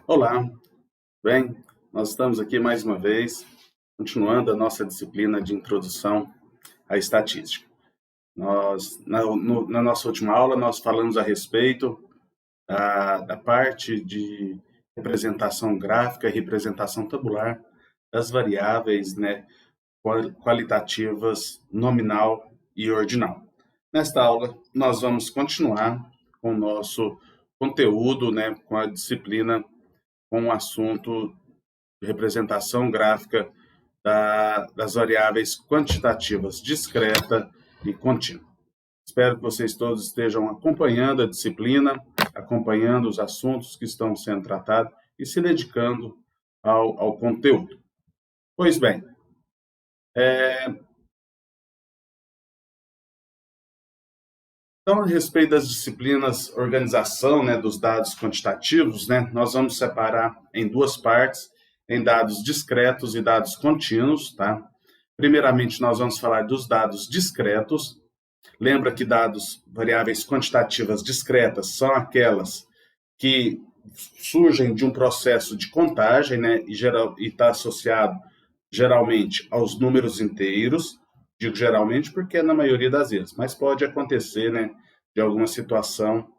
Olá, bem, nós estamos aqui mais uma vez, continuando a nossa disciplina de introdução à estatística. Na nossa última aula, nós falamos a respeito da parte de representação gráfica e representação tabular das variáveis, né, qualitativas nominal e ordinal. Nesta aula, nós vamos continuar com o nosso conteúdo, né, com a disciplina, com o assunto de representação gráfica das variáveis quantitativas discreta e contínua. Espero que vocês todos estejam acompanhando a disciplina, acompanhando os assuntos que estão sendo tratados e se dedicando ao conteúdo. Pois bem, então, a respeito das disciplinas organização, né, dos dados quantitativos, né, nós vamos separar em duas partes, em dados discretos e dados contínuos, tá? Primeiramente, nós vamos falar dos dados discretos. Lembra que variáveis quantitativas discretas são aquelas que surgem de um processo de contagem, né, e está associado geralmente aos números inteiros. Digo geralmente porque é na maioria das vezes, mas pode acontecer, né, de alguma situação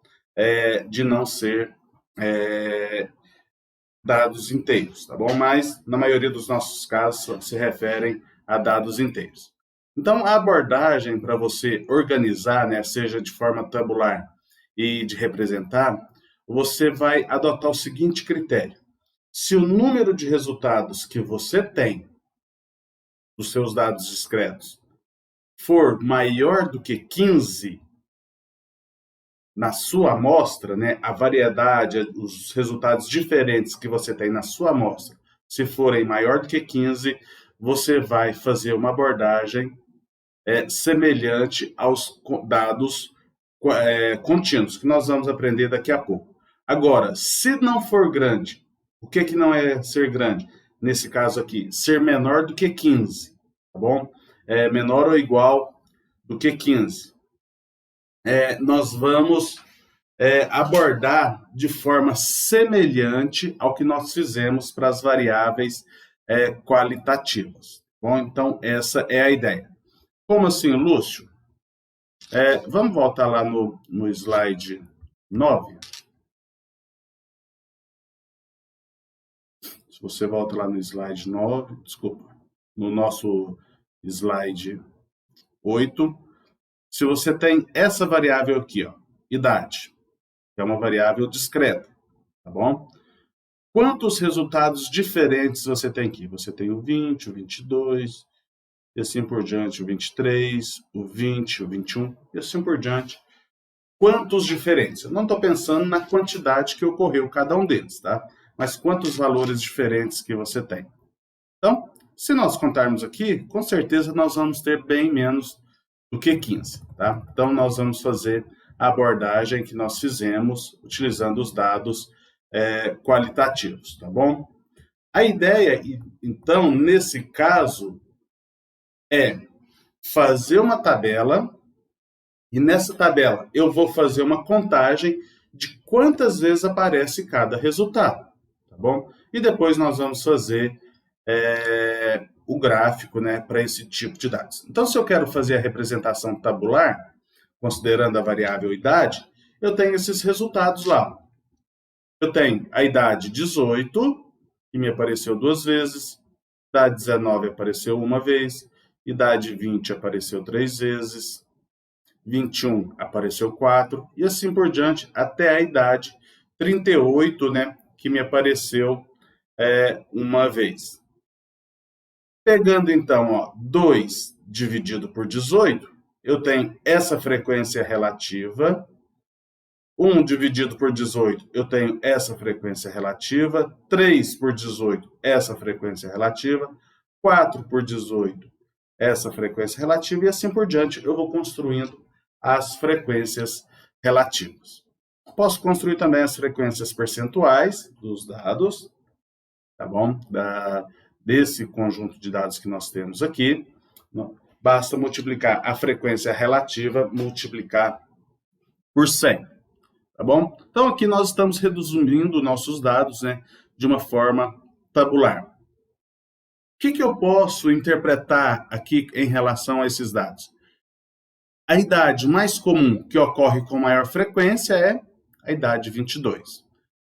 de não ser dados inteiros, tá bom? Mas na maioria dos nossos casos se referem a dados inteiros. Então, a abordagem para você organizar, né, seja de forma tabular e de representar, você vai adotar o seguinte critério: se o número de resultados que você tem dos seus dados discretos for maior do que 15 na sua amostra, né, a variedade, os resultados diferentes que você tem na sua amostra, se forem maior do que 15, você vai fazer uma abordagem semelhante aos dados contínuos, que nós vamos aprender daqui a pouco. Agora, se não for grande, o que não é ser grande? Nesse caso aqui, ser menor do que 15, tá bom? Menor ou igual do que 15. Nós vamos abordar de forma semelhante ao que nós fizemos para as variáveis qualitativas. Bom, então, essa é a ideia. Como assim, Lúcio? Vamos voltar lá no slide 9. Se você volta lá no slide 9, desculpa, no nosso slide 8, se você tem essa variável aqui, ó, idade, que é uma variável discreta, tá bom? Quantos resultados diferentes você tem aqui? Você tem o 20, o 22, e assim por diante, o 23, o 20, o 21, e assim por diante. Quantos diferentes? Eu não estou pensando na quantidade que ocorreu cada um deles, tá? Mas quantos valores diferentes que você tem. Então, se nós contarmos aqui, com certeza nós vamos ter bem menos do que 15, tá? Então, nós vamos fazer a abordagem que nós fizemos utilizando os dados qualitativos, tá bom? A ideia, então, nesse caso, é fazer uma tabela e nessa tabela eu vou fazer uma contagem de quantas vezes aparece cada resultado, tá bom? E depois nós vamos fazer o gráfico, né, para esse tipo de dados. Então, se eu quero fazer a representação tabular, considerando a variável idade, eu tenho esses resultados lá. Eu tenho a idade 18, que me apareceu 2 vezes, idade 19 apareceu 1 vez, idade 20 apareceu 3 vezes, 21 apareceu 4, e assim por diante, até a idade 38, né, que me apareceu 1 vez. Pegando então, ó, 2 dividido por 18, eu tenho essa frequência relativa. 1 dividido por 18, eu tenho essa frequência relativa. 3 por 18, essa frequência relativa. 4 por 18, essa frequência relativa. E assim por diante, eu vou construindo as frequências relativas. Posso construir também as frequências percentuais dos dados, tá bom? Desse conjunto de dados que nós temos aqui. Basta multiplicar a frequência relativa, multiplicar por 100. tá bom? Então, aqui nós estamos resumindo nossos dados, né, de uma forma tabular. O que eu posso interpretar aqui em relação a esses dados? A idade mais comum que ocorre com maior frequência é a idade 22.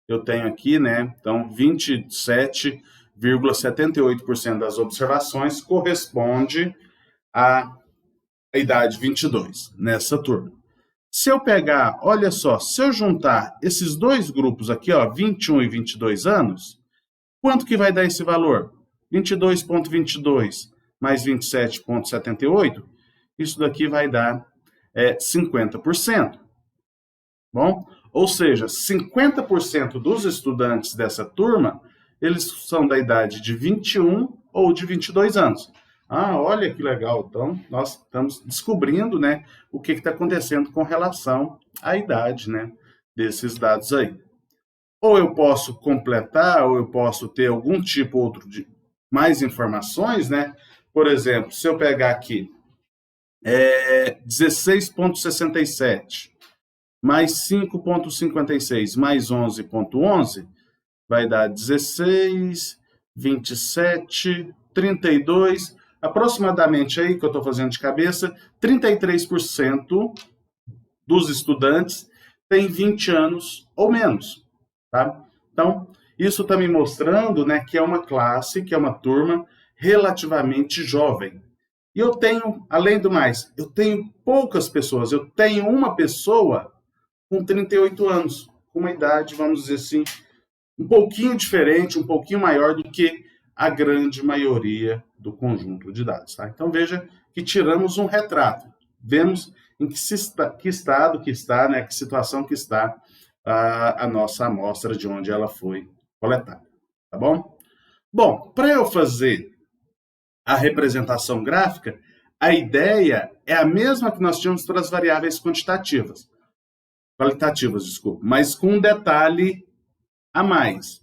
Eu tenho aqui, né, então, 27,78% das observações corresponde à idade 22, nessa turma. Se eu pegar, olha só, se eu juntar esses dois grupos aqui, ó, 21 e 22 anos, quanto que vai dar esse valor? 22,22 mais 27,78, isso daqui vai dar 50%. Bom? Ou seja, 50% dos estudantes dessa turma, eles são da idade de 21 ou de 22 anos. Ah, olha que legal. Então, nós estamos descobrindo, né, o que está acontecendo com relação à idade, né, desses dados aí. Ou eu posso completar, ou eu posso ter algum tipo outro de mais informações, né? Por exemplo, se eu pegar aqui 16,67 mais 5,56 mais 11,11 vai dar 16, 27, 32, aproximadamente aí que eu estou fazendo de cabeça, 33% dos estudantes têm 20 anos ou menos, tá? Então, isso está me mostrando, né, que é uma classe, que é uma turma relativamente jovem. E eu tenho, além do mais, eu tenho poucas pessoas, eu tenho uma pessoa com 38 anos, com uma idade, vamos dizer assim, um pouquinho diferente, um pouquinho maior do que a grande maioria do conjunto de dados. Tá? Então, veja que tiramos um retrato. Vemos em que estado que está, né, que situação que está a nossa amostra de onde ela foi coletada. Tá bom? Bom, para eu fazer a representação gráfica, a ideia é a mesma que nós tínhamos para as variáveis qualitativas, mas com um detalhe a mais.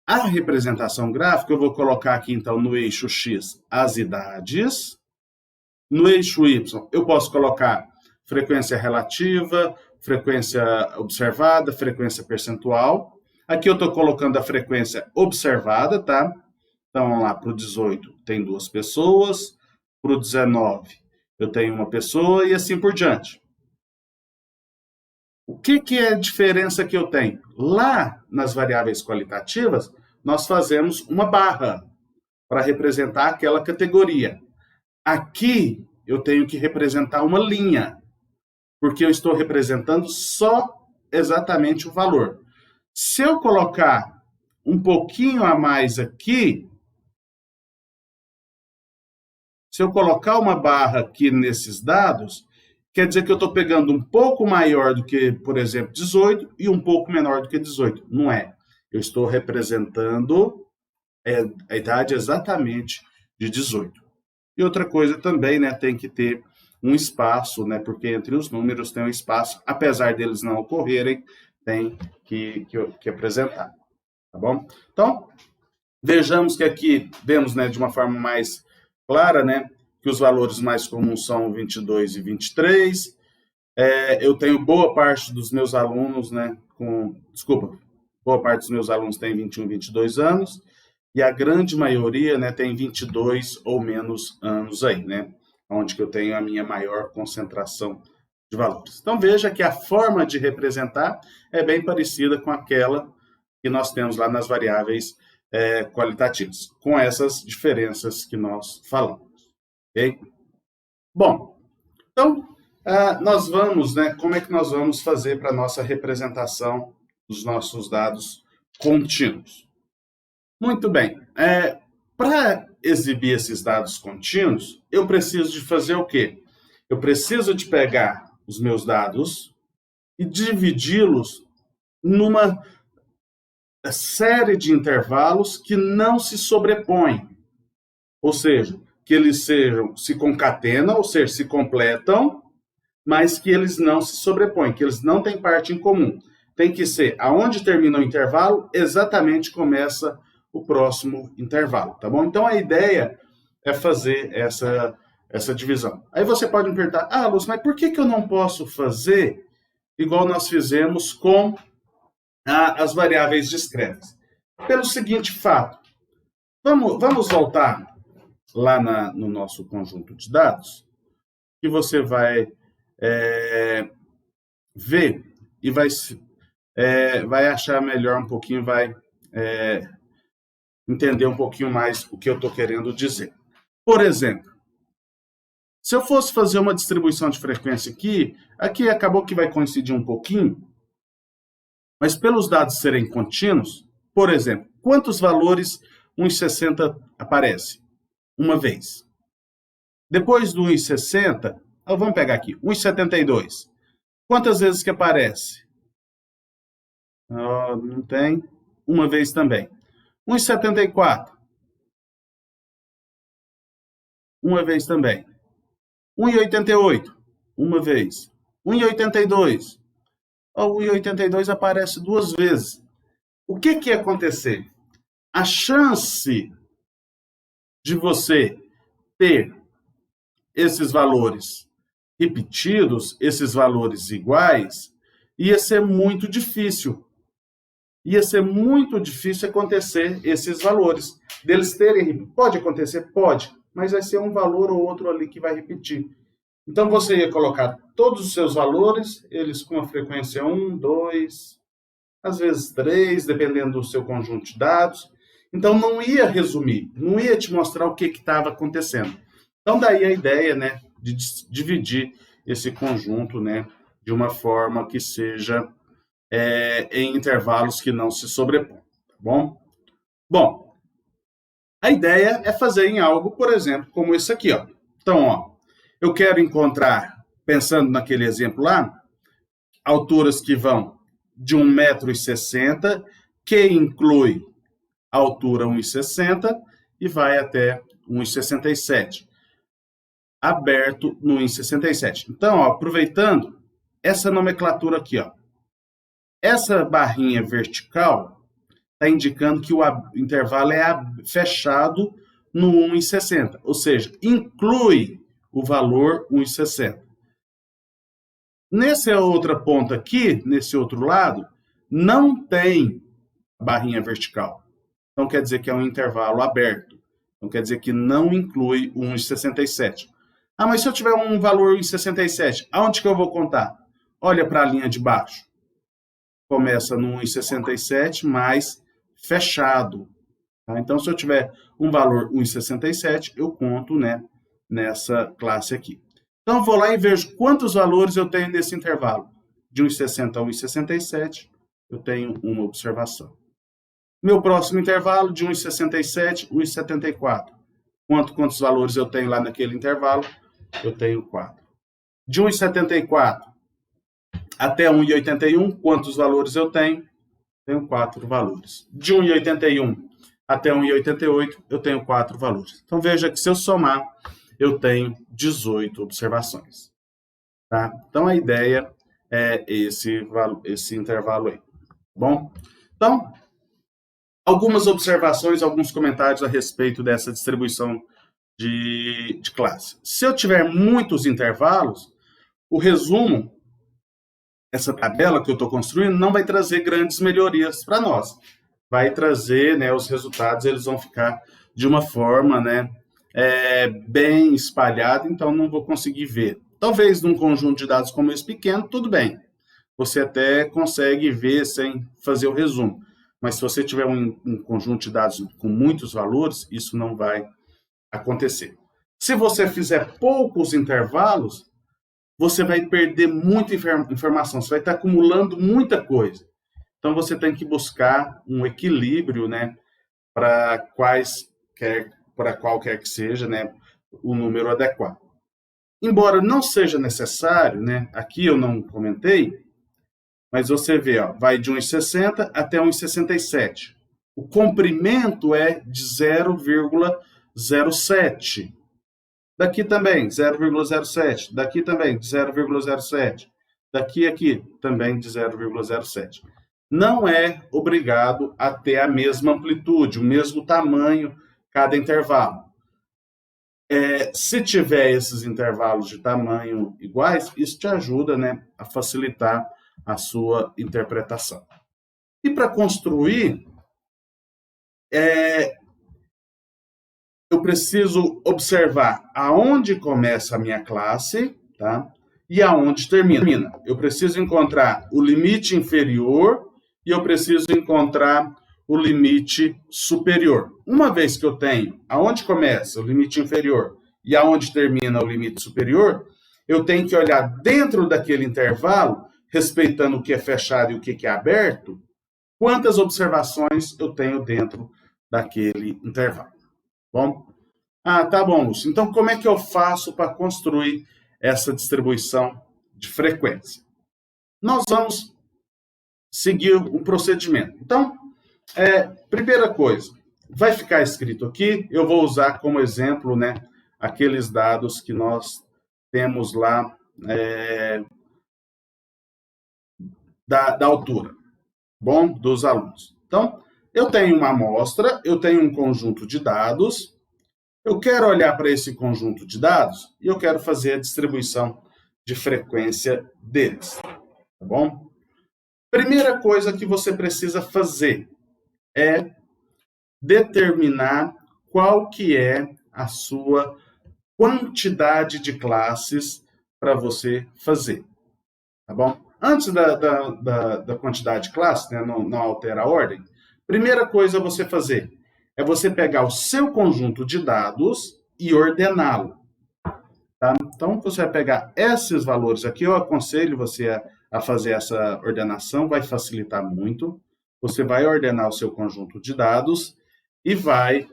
A representação gráfica, eu vou colocar aqui, então, no eixo X, as idades. No eixo Y, eu posso colocar frequência relativa, frequência observada, frequência percentual. Aqui eu estou colocando a frequência observada, tá? Então, vamos lá, para o 18 tem 2 pessoas, para o 19 eu tenho 1 pessoa e assim por diante. O que é a diferença que eu tenho? Lá nas variáveis qualitativas, nós fazemos uma barra para representar aquela categoria. Aqui eu tenho que representar uma linha, porque eu estou representando só exatamente o valor. Se eu colocar um pouquinho a mais aqui, se eu colocar uma barra aqui nesses dados, quer dizer que eu estou pegando um pouco maior do que, por exemplo, 18 e um pouco menor do que 18. Não é. Eu estou representando a idade exatamente de 18. E outra coisa também, né, tem que ter um espaço, né, porque entre os números tem um espaço, apesar deles não ocorrerem, tem que apresentar. Tá bom? Então, vejamos que aqui vemos, né, de uma forma mais clara, né, que os valores mais comuns são 22 e 23. Eu tenho boa parte dos meus alunos, né, boa parte dos meus alunos tem 21 e 22 anos, e a grande maioria, né, tem 22 ou menos anos aí, né, onde que eu tenho a minha maior concentração de valores. Então, veja que a forma de representar é bem parecida com aquela que nós temos lá nas variáveis qualitativas, com essas diferenças que nós falamos. Ok? Bom, então, nós vamos, né, como é que nós vamos fazer para a nossa representação dos nossos dados contínuos? Muito bem. Para exibir esses dados contínuos, eu preciso de fazer o quê? Eu preciso de pegar os meus dados e dividi-los numa série de intervalos que não se sobrepõem. Ou seja, que eles se concatenam, ou seja, se completam, mas que eles não se sobrepõem, que eles não têm parte em comum. Tem que ser aonde termina o intervalo, exatamente começa o próximo intervalo, tá bom? Então, a ideia é fazer essa divisão. Aí você pode me perguntar, Lúcio, mas por que eu não posso fazer igual nós fizemos com as variáveis discretas. Pelo seguinte fato, vamos voltar lá no nosso conjunto de dados, que você vai ver e vai achar melhor um pouquinho, vai entender um pouquinho mais o que eu estou querendo dizer. Por exemplo, se eu fosse fazer uma distribuição de frequência aqui acabou que vai coincidir um pouquinho, mas pelos dados serem contínuos, por exemplo, quantos valores 1,60 aparece? Uma vez. Depois do 1,60, vamos pegar aqui, 1,72. Quantas vezes que aparece? Não tem. Uma vez também. 1,74. Uma vez também. 1,88. Uma vez. 1,82. O 1,82 aparece duas vezes. O que ia acontecer? A chance de você ter esses valores repetidos, esses valores iguais, ia ser muito difícil. Ia ser muito difícil acontecer esses valores, deles terem. Pode acontecer? Pode, mas vai ser um valor ou outro ali que vai repetir. Então, você ia colocar todos os seus valores, eles com a frequência 1, 2, às vezes 3, dependendo do seu conjunto de dados. Então, não ia resumir, não ia te mostrar o que estava acontecendo. Então, daí a ideia, né, de dividir esse conjunto, né, de uma forma que seja em intervalos que não se sobrepõem, tá bom? Bom, a ideia é fazer em algo, por exemplo, como esse aqui, ó. Então, eu quero encontrar, pensando naquele exemplo lá, alturas que vão de 1,60 m, que inclui a altura 1,60 m e vai até 1,67 m, aberto no 1,67 m. Então, aproveitando essa nomenclatura aqui, ó, essa barrinha vertical está indicando que o intervalo é fechado no 1,60, ou seja, inclui o valor 1,60. Nessa outra ponta aqui, nesse outro lado, não tem barrinha vertical. Então, quer dizer que é um intervalo aberto. Então, quer dizer que não inclui o 1,67. Mas se eu tiver um valor 1,67, aonde que eu vou contar? Olha para a linha de baixo. Começa no 1,67, mas fechado. Tá? Então, se eu tiver um valor 1,67, eu conto, né, nessa classe aqui. Então, eu vou lá e vejo quantos valores eu tenho nesse intervalo. De 1,60 a 1,67, eu tenho uma observação. Meu próximo intervalo, de 1,67 a 1,74. Quantos valores eu tenho lá naquele intervalo? Eu tenho 4. De 1,74 até 1,81, quantos valores eu tenho? Tenho 4 valores. De 1,81 até 1,88, eu tenho 4 valores. Então, veja que se eu somar, eu tenho 18 observações. Tá? Então, a ideia é esse intervalo aí. Bom? Então, algumas observações, alguns comentários a respeito dessa distribuição de classe. Se eu tiver muitos intervalos, o resumo, essa tabela que eu estou construindo, não vai trazer grandes melhorias para nós. Vai trazer, né, os resultados, eles vão ficar de uma forma, né, bem espalhada, então não vou conseguir ver. Talvez num conjunto de dados como esse pequeno, tudo bem. Você até consegue ver sem fazer o resumo. Mas se você tiver um conjunto de dados com muitos valores, isso não vai acontecer. Se você fizer poucos intervalos, você vai perder muita informação, você vai estar acumulando muita coisa. Então, você tem que buscar um equilíbrio, né, para qualquer que seja, né, o número adequado. Embora não seja necessário, né, aqui eu não comentei, mas você vê, ó, vai de 1,60 até 1,67. O comprimento é de 0,07. Daqui também, 0,07. Daqui também, de 0,07. Aqui também de 0,07. Não é obrigado a ter a mesma amplitude, o mesmo tamanho cada intervalo. Se tiver esses intervalos de tamanho iguais, isso te ajuda, né, a facilitar a sua interpretação. E para construir, eu preciso observar aonde começa a minha classe, tá? E aonde termina. Eu preciso encontrar o limite inferior e eu preciso encontrar o limite superior. Uma vez que eu tenho aonde começa o limite inferior e aonde termina o limite superior, eu tenho que olhar dentro daquele intervalo, respeitando o que é fechado e o que é aberto, quantas observações eu tenho dentro daquele intervalo. Bom? Tá bom, Lúcio. Então, como é que eu faço para construir essa distribuição de frequência? Nós vamos seguir um procedimento. Então, primeira coisa, vai ficar escrito aqui, eu vou usar como exemplo, né, aqueles dados que nós temos lá da altura, bom, dos alunos. Então, eu tenho uma amostra, eu tenho um conjunto de dados, eu quero olhar para esse conjunto de dados e eu quero fazer a distribuição de frequência deles, tá bom? Primeira coisa que você precisa fazer é determinar qual que é a sua quantidade de classes para você fazer, tá bom? Antes da quantidade de classes, né, não altera a ordem, primeira coisa a você fazer é você pegar o seu conjunto de dados e ordená-lo. Tá? Então, você vai pegar esses valores aqui, eu aconselho você a fazer essa ordenação, vai facilitar muito. Você vai ordenar o seu conjunto de dados e vai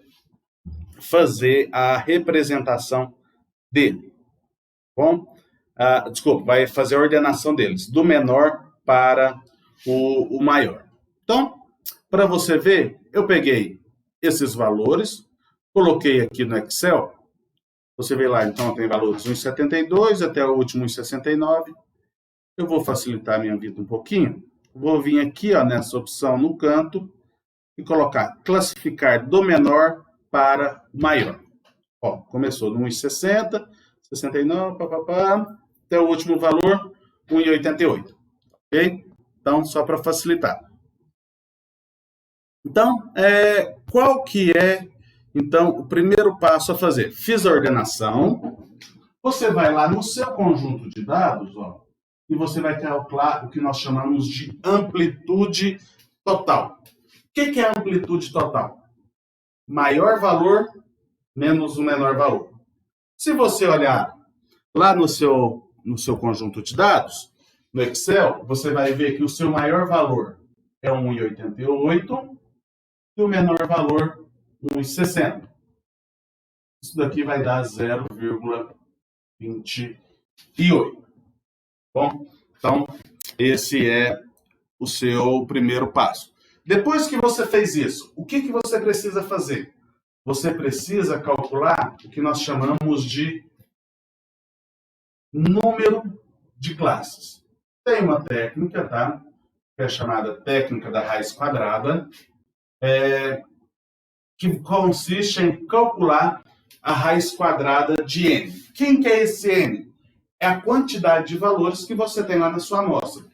fazer a representação dele. Bom, desculpa, vai fazer a ordenação deles, do menor para o maior. Então, para você ver, eu peguei esses valores, coloquei aqui no Excel, você vê lá, então tem valores 1,72 até o último 1,69. Eu vou facilitar a minha vida um pouquinho, vou vir aqui ó, nessa opção no canto e colocar classificar do menor para o maior. Ó, começou no 1,60, 69, até o último valor, 1,88. Ok? Então, só para facilitar. Então, qual que é, então, o primeiro passo a fazer? Fiz a ordenação, você vai lá no seu conjunto de dados, ó, e você vai calcular o que nós chamamos de amplitude total. O que é amplitude total? Maior valor menos o menor valor. Se você olhar lá no seu conjunto de dados, no Excel, você vai ver que o seu maior valor é 1,88 e o menor valor 1,60. Isso daqui vai dar 0,28. Bom, então esse é o seu primeiro passo. Depois que você fez isso, o que você precisa fazer? Você precisa calcular o que nós chamamos de número de classes. Tem uma técnica, tá? Que é chamada técnica da raiz quadrada, que consiste em calcular a raiz quadrada de n. Quem que é esse n? É a quantidade de valores que você tem lá na sua amostra.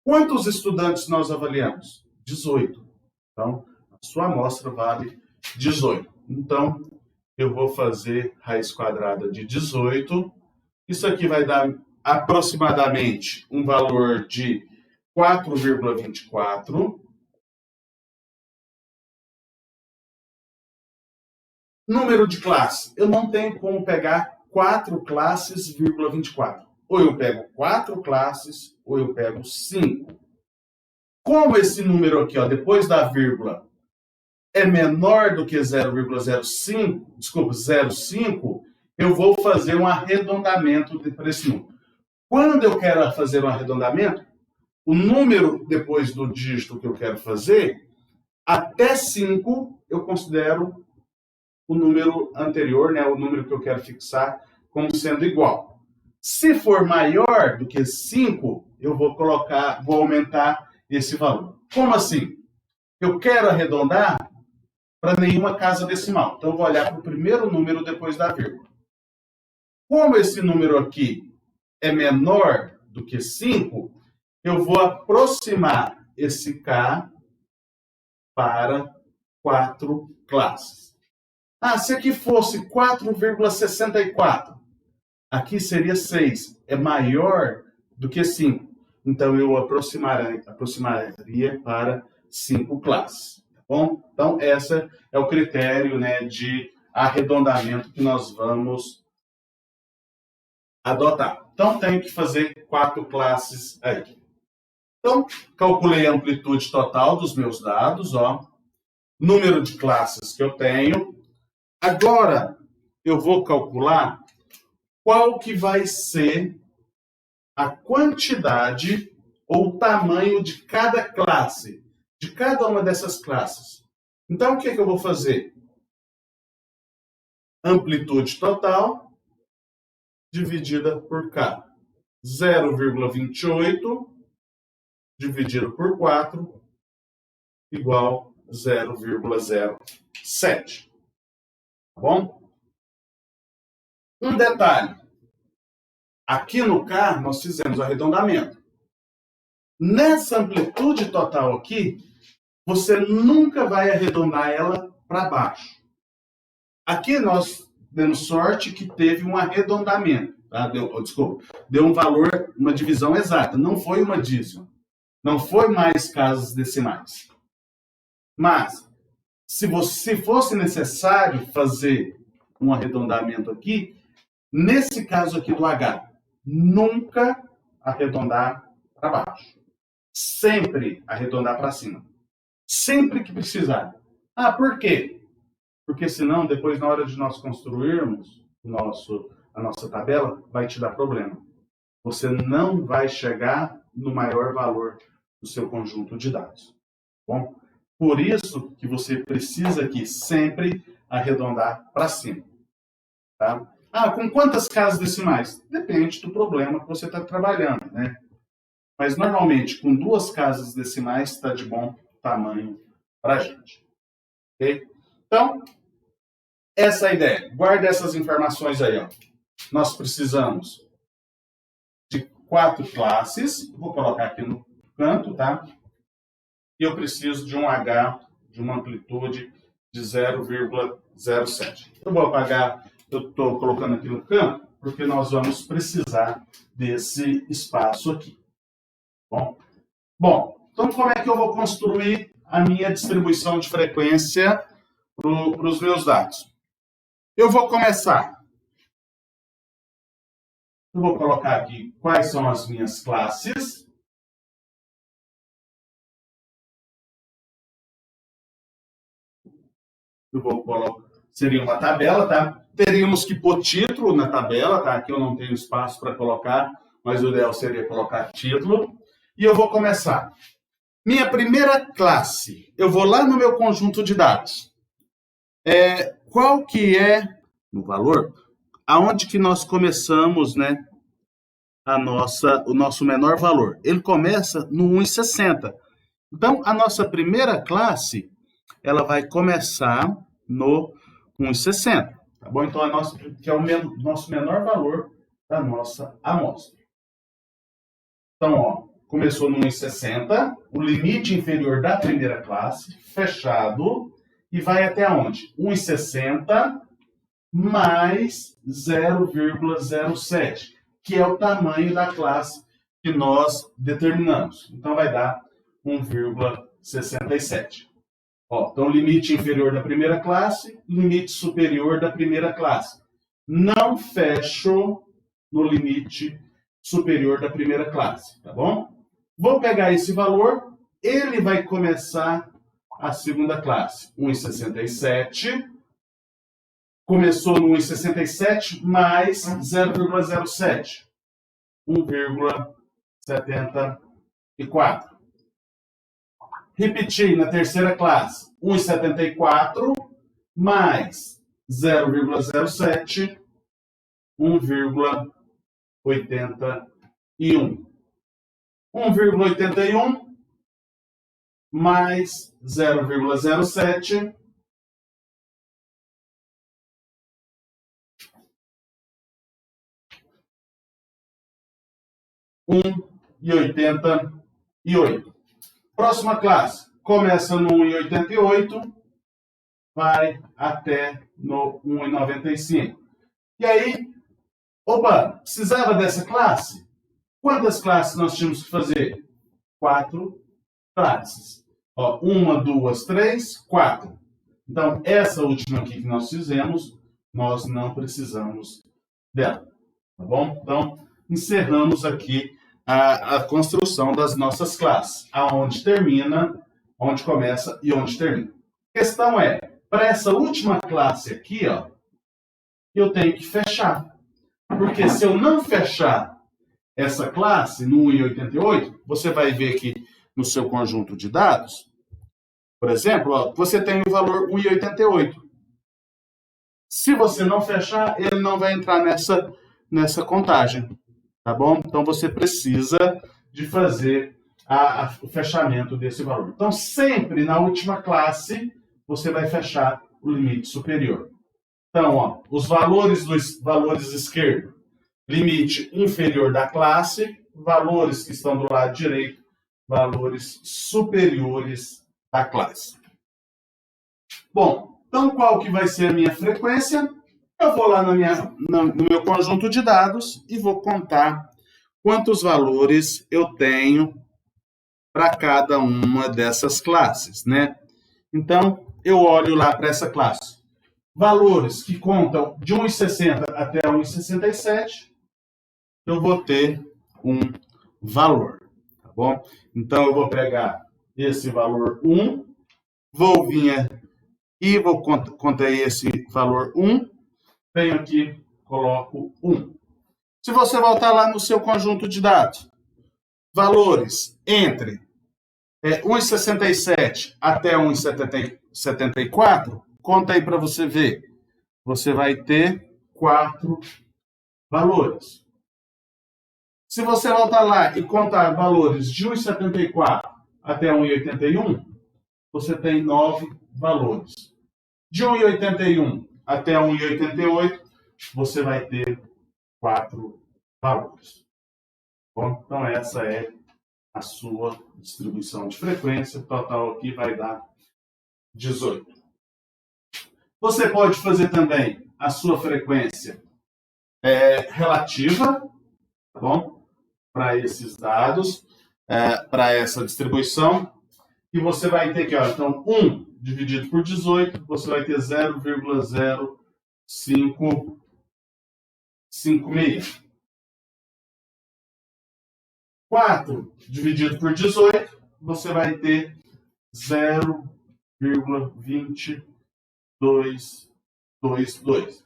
Quantos estudantes nós avaliamos? 18. Então, a sua amostra vale 18. Então, eu vou fazer raiz quadrada de 18. Isso aqui vai dar aproximadamente um valor de 4,24. Número de classe. Eu não tenho como pegar 4 classes, 24. Ou eu pego 4 classes, ou eu pego 5. Como esse número aqui, ó, depois da vírgula, é menor do que 0,05, eu vou fazer um arredondamento para esse número. Quando eu quero fazer um arredondamento, o número depois do dígito que eu quero fazer, até 5, eu considero o número anterior, né, o número que eu quero fixar, como sendo igual. Se for maior do que 5, eu vou aumentar esse valor. Como assim? Eu quero arredondar para nenhuma casa decimal. Então, eu vou olhar para o primeiro número depois da vírgula. Como esse número aqui é menor do que 5, eu vou aproximar esse K para 4 classes. Ah, se aqui fosse 4,64, aqui seria 6. É maior do que 5. Então, eu aproximaria para 5 classes. Tá bom? Então, esse é o critério, né, de arredondamento que nós vamos adotar. Então, tenho que fazer 4 classes aí. Então, calculei a amplitude total dos meus dados, ó, número de classes que eu tenho. Agora, eu vou calcular qual que vai ser a quantidade ou o tamanho de cada classe, de cada uma dessas classes. Então, o que eu vou fazer? Amplitude total dividida por K. 0,28 dividido por 4 igual 0,07. Tá bom? Um detalhe. Aqui no K, nós fizemos o arredondamento. Nessa amplitude total aqui, você nunca vai arredondar ela para baixo. Aqui nós demos sorte que teve um arredondamento. Tá? Deu um valor, uma divisão exata. Não foi uma dízima. Não foi mais casas decimais. Mas, se fosse necessário fazer um arredondamento aqui, nesse caso aqui do H, nunca arredondar para baixo. Sempre arredondar para cima. Sempre que precisar. Ah, por quê? Porque senão, depois, na hora de nós construirmos a nossa tabela, vai te dar problema. Você não vai chegar no maior valor do seu conjunto de dados. Bom, por isso que você precisa aqui sempre arredondar para cima. Tá? Ah, com quantas casas decimais? Depende do problema que você está trabalhando, né? Mas, normalmente, com 2 casas decimais, está de bom tamanho para a gente. Ok? Então, essa é a ideia. Guarda essas informações aí. Ó. Nós precisamos de 4 classes. Vou colocar aqui no canto, tá? E eu preciso de um H de uma amplitude de 0,07. Eu vou apagar, eu estou colocando aqui no canto, porque nós vamos precisar desse espaço aqui. Bom, então como é que eu vou construir a minha distribuição de frequência para os meus dados? Eu vou começar. Eu vou colocar aqui quais são as minhas classes. Eu vou colocar, seria uma tabela, tá? Teríamos que pôr título na tabela, tá? Aqui eu não tenho espaço para colocar, mas o ideal seria colocar título. E eu vou começar. Minha primeira classe, eu vou lá no meu conjunto de dados. Qual que é o valor? Aonde que nós começamos, né? O nosso menor valor. Ele começa no 1,60. Então, a nossa primeira classe, ela vai começar no 1,60. Tá bom? Então, que é o nosso menor valor da nossa amostra. Então, ó, começou no 1,60, o limite inferior da primeira classe, fechado, e vai até onde? 1,60 mais 0,07, que é o tamanho da classe que nós determinamos. Então, vai dar 1,67. Ó, então, limite inferior da primeira classe, limite superior da primeira classe. Não fecho no limite superior da primeira classe, tá bom? Vou pegar esse valor, ele vai começar a segunda classe, 1,67. Começou no 1,67 mais 0,07, 1,74. Repeti na terceira classe, 1,74 mais 0,07, 1,81. 1,81 mais 0,07, 1,81. 1,88. Próxima classe, começa no 1,88, vai até no 1,95. E aí, opa, precisava dessa classe? Quantas classes nós tínhamos que fazer? 4 classes. Ó, 1, 2, 3, 4. Então, essa última aqui que nós fizemos, nós não precisamos dela. Tá bom? Então, encerramos aqui a construção das nossas classes. Aonde termina, onde começa e onde termina. A questão é, para essa última classe aqui, ó, eu tenho que fechar. Porque se eu não fechar essa classe no 1,88, você vai ver aqui no seu conjunto de dados, por exemplo, ó, você tem o valor 1,88. Se você não fechar, ele não vai entrar nessa contagem, tá bom? Então, você precisa de fazer o fechamento desse valor. Então, sempre na última classe, você vai fechar o limite superior. Então, ó, os valores dos valores esquerdos, limite inferior da classe, valores que estão do lado direito, valores superiores da classe. Bom, então qual que vai ser a minha frequência? Eu vou lá no meu conjunto de dados e vou contar quantos valores eu tenho para cada uma dessas classes, né? Então, eu olho lá para essa classe. Valores que contam de 1,60 até 1,67, eu vou ter um valor, tá bom? Então, eu vou pegar esse valor 1, vou vir e vou contar esse valor 1, venho aqui, coloco 1. Se você voltar lá no seu conjunto de dados, valores entre 1,67 até 1,74, conta aí para você ver. Você vai ter 4 valores. Se você voltar lá e contar valores de 1,74 até 1,81, você tem 9 valores. De 1,81 até 1,88, você vai ter 4 valores. Bom, então essa é a sua distribuição de frequência. O total aqui vai dar 18. Você pode fazer também a sua frequência relativa, tá bom? Para esses dados, para essa distribuição. E você vai ter aqui, ó, então 1 dividido por 18, você vai ter 0,0556. 4 dividido por 18, você vai ter 0,2222.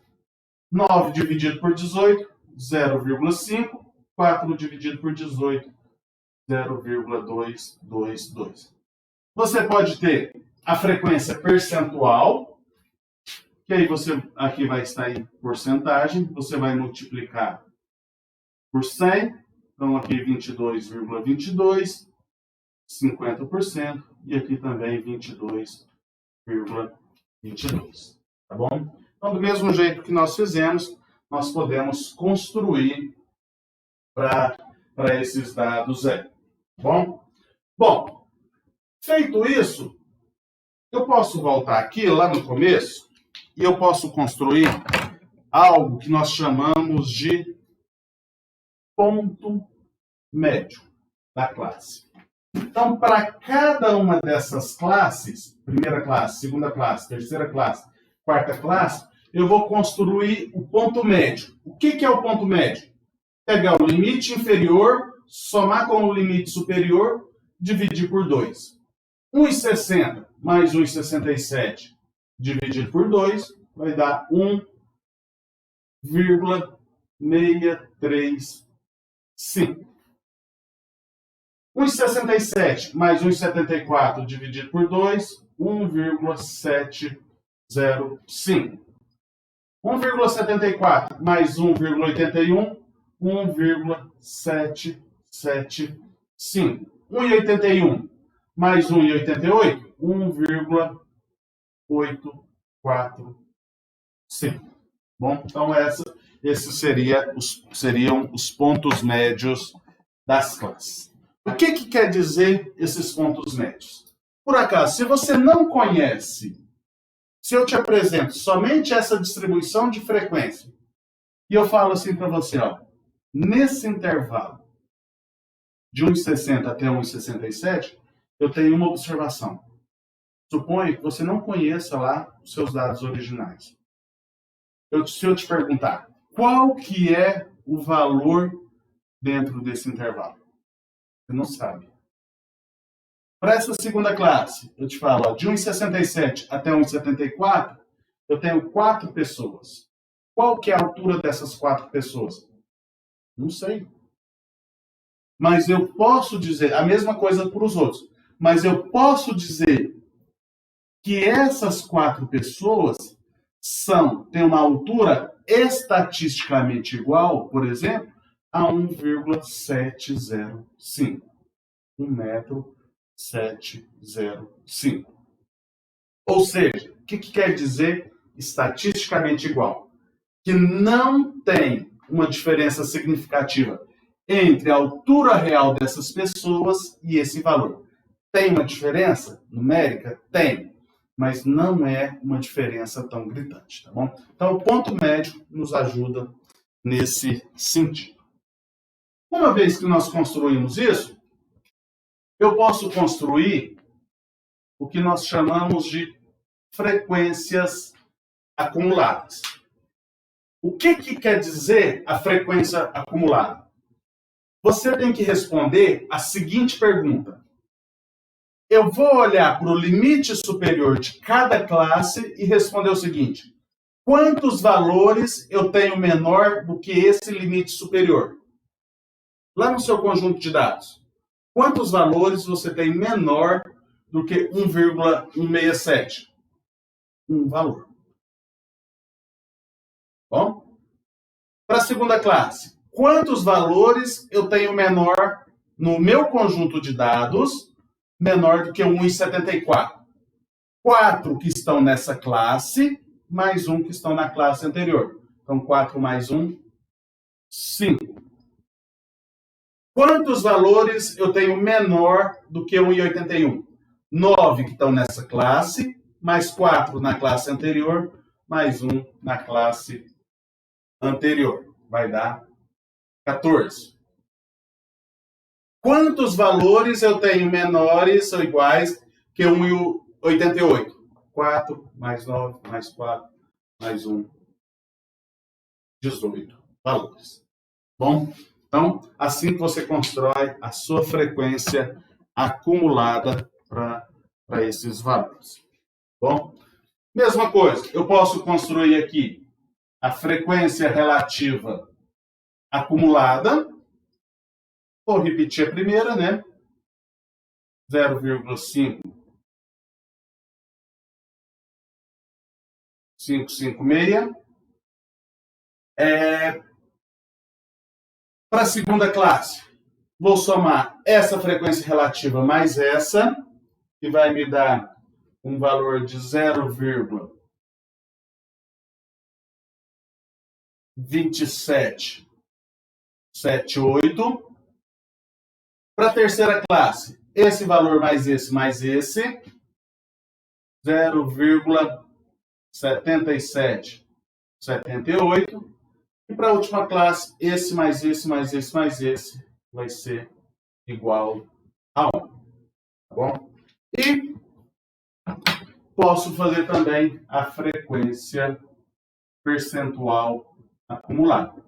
9 dividido por 18, 0,5. 4 dividido por 18, 0,222. Você pode ter a frequência percentual, que aí você aqui vai estar em porcentagem, você vai multiplicar por 100, então aqui 22,22, 50%, e aqui também 22,22, tá bom? Então, do mesmo jeito que nós fizemos, nós podemos construir para esses dados aí, tá bom? Bom, feito isso, eu posso voltar aqui, lá no começo, e eu posso construir algo que nós chamamos de ponto médio da classe. Então, para cada uma dessas classes, primeira classe, segunda classe, terceira classe, quarta classe, eu vou construir o ponto médio. O que é o ponto médio? Pegar o limite inferior, somar com o limite superior, dividir por 2. 1,60 mais 1,67 dividido por 2 vai dar 1,635. 1,67 mais 1,74 dividido por 2, 1,705. 1,74 mais 1,81, 1,775. 1,81 mais 1,88, 1,845. Bom, então esses seriam os pontos médios das classes. O que quer dizer esses pontos médios? Por acaso, se você não conhece, se eu te apresento somente essa distribuição de frequência, e eu falo assim para você, ó, nesse intervalo de 1,60 até 1,67, eu tenho uma observação. Suponha que você não conheça lá os seus dados originais. Se eu te perguntar, qual que é o valor dentro desse intervalo? Você não sabe. Para essa segunda classe, eu te falo, ó, de 1,67 até 1,74, eu tenho 4 pessoas. Qual que é a altura dessas 4 pessoas? Não sei. Mas eu posso dizer, a mesma coisa para os outros, mas eu posso dizer que essas 4 pessoas têm uma altura estatisticamente igual, por exemplo, a 1,705. 1,705 m. Ou seja, o que quer dizer estatisticamente igual? Que não tem uma diferença significativa entre a altura real dessas pessoas e esse valor. Tem uma diferença numérica? Tem, mas não é uma diferença tão gritante, tá bom? Então, o ponto médio nos ajuda nesse sentido. Uma vez que nós construímos isso, eu posso construir o que nós chamamos de frequências acumuladas. O que quer dizer a frequência acumulada? Você tem que responder a seguinte pergunta. Eu vou olhar para o limite superior de cada classe e responder o seguinte. Quantos valores eu tenho menor do que esse limite superior? Lá no seu conjunto de dados, quantos valores você tem menor do que 1,167? Um valor. Bom? Para a segunda classe, quantos valores eu tenho menor no meu conjunto de dados, menor do que 1,74? 4 que estão nessa classe, mais 1 que estão na classe anterior. Então, 4 mais 1, 5. Quantos valores eu tenho menor do que 1,81? 9 que estão nessa classe, mais 4 na classe anterior, mais 1 na classe anterior. Vai dar 14. Quantos valores eu tenho menores ou iguais que 1,88? 4 mais 9 mais 4 mais 1, 18 valores. Bom? Então, assim que você constrói a sua frequência acumulada para esses valores. Bom, mesma coisa, eu posso construir aqui a frequência relativa acumulada. Vou repetir a primeira, né? 0,5 556. Para a segunda classe, vou somar essa frequência relativa mais essa, que vai me dar um valor de 0,2778. Para a terceira classe, esse valor mais esse, 0,7778. E para a última classe, esse mais esse, mais esse, mais esse, vai ser igual a 1. Tá bom? E posso fazer também a frequência percentual acumulada.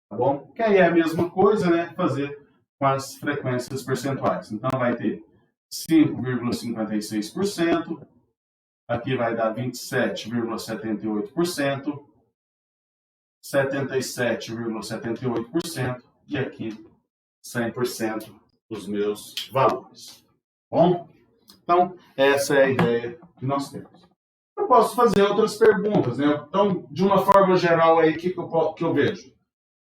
Tá bom? Que aí é a mesma coisa, né? Fazer com as frequências percentuais. Então, vai ter 5,56%. Aqui vai dar 27,78%. 77,78% e aqui 100% dos meus valores. Bom? Então, essa é a ideia que nós temos. Eu posso fazer outras perguntas, né? Então, de uma forma geral aí, que eu vejo?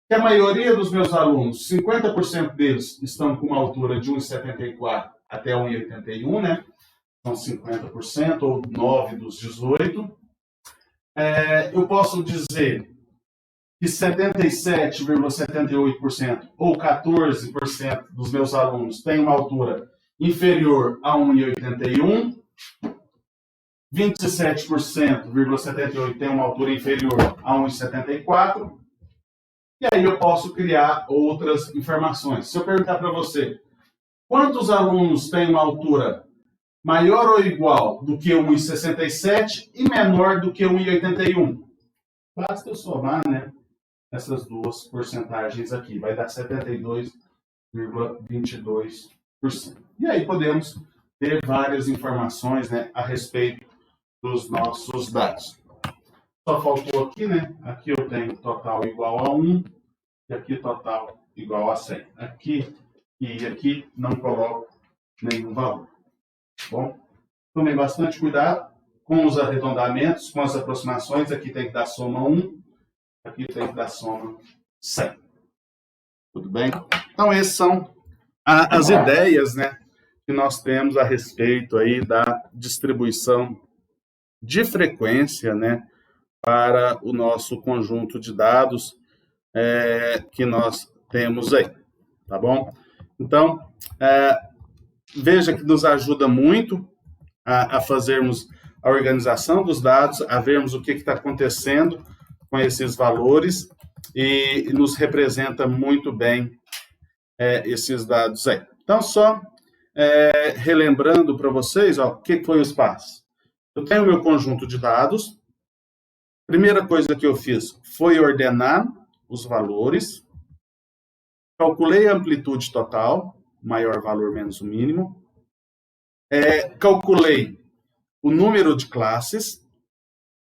Que a maioria dos meus alunos, 50% deles estão com uma altura de 1,74 até 1,81, né? São 50%, ou 9 dos 18. Eu posso dizer que 77,78% ou 14% dos meus alunos têm uma altura inferior a 1,81, 27,78% tem uma altura inferior a 1,74, e aí eu posso criar outras informações. Se eu perguntar para você, quantos alunos têm uma altura maior ou igual do que 1,67 e menor do que 1,81? Basta eu somar, né, essas duas porcentagens aqui, vai dar 72,22%. E aí podemos ter várias informações, né, a respeito dos nossos dados. Só faltou aqui, né? Aqui eu tenho total igual a 1 e aqui total igual a 100. Aqui e aqui não coloco nenhum valor. Bom, tomem bastante cuidado com os arredondamentos, com as aproximações. Aqui tem que dar soma 1, aqui tem que dar soma 100. Tudo bem? Então, essas são as ideias, né, que nós temos a respeito aí da distribuição de frequência, né, para o nosso conjunto de dados que nós temos aí, tá bom? Então, veja que nos ajuda muito a fazermos a organização dos dados, a vermos o que está acontecendo com esses valores e nos representa muito bem esses dados aí. Então, só relembrando para vocês, ó, o que foi os passos. Eu tenho o meu conjunto de dados. Primeira coisa que eu fiz foi ordenar os valores. Calculei a amplitude total, maior valor menos o mínimo. Calculei o número de classes.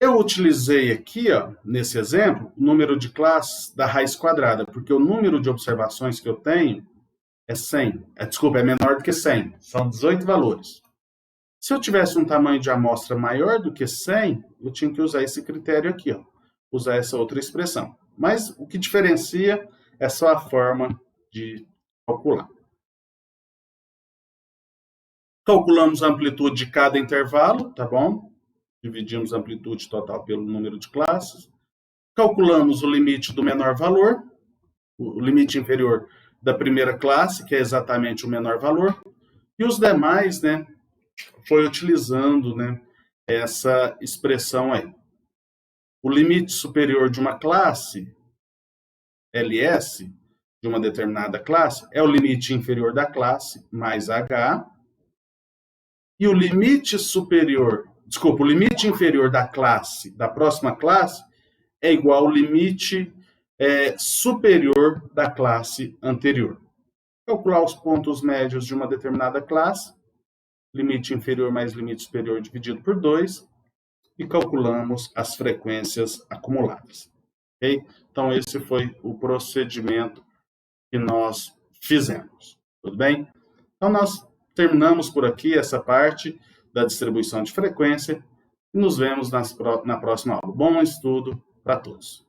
Eu utilizei aqui, ó, nesse exemplo, o número de classes da raiz quadrada, porque o número de observações que eu tenho é 100. Desculpa, é menor do que 100. São 18 valores. Se eu tivesse um tamanho de amostra maior do que 100, eu tinha que usar esse critério aqui, ó, usar essa outra expressão. Mas o que diferencia é só a forma de calcular. Calculamos a amplitude de cada intervalo, tá bom? Dividimos a amplitude total pelo número de classes. Calculamos o limite do menor valor, o limite inferior da primeira classe, que é exatamente o menor valor. E os demais, né, foi utilizando, né, essa expressão aí. O limite superior de uma classe, LS, de uma determinada classe, é o limite inferior da classe mais H. E o limite superior, o limite inferior da classe, da próxima classe, é igual ao limite superior da classe anterior. Calcular os pontos médios de uma determinada classe, limite inferior mais limite superior dividido por 2, e calculamos as frequências acumuladas. Okay? Então, esse foi o procedimento que nós fizemos. Tudo bem? Então, nós terminamos por aqui essa parte da distribuição de frequência e nos vemos na próxima aula. Bom estudo para todos.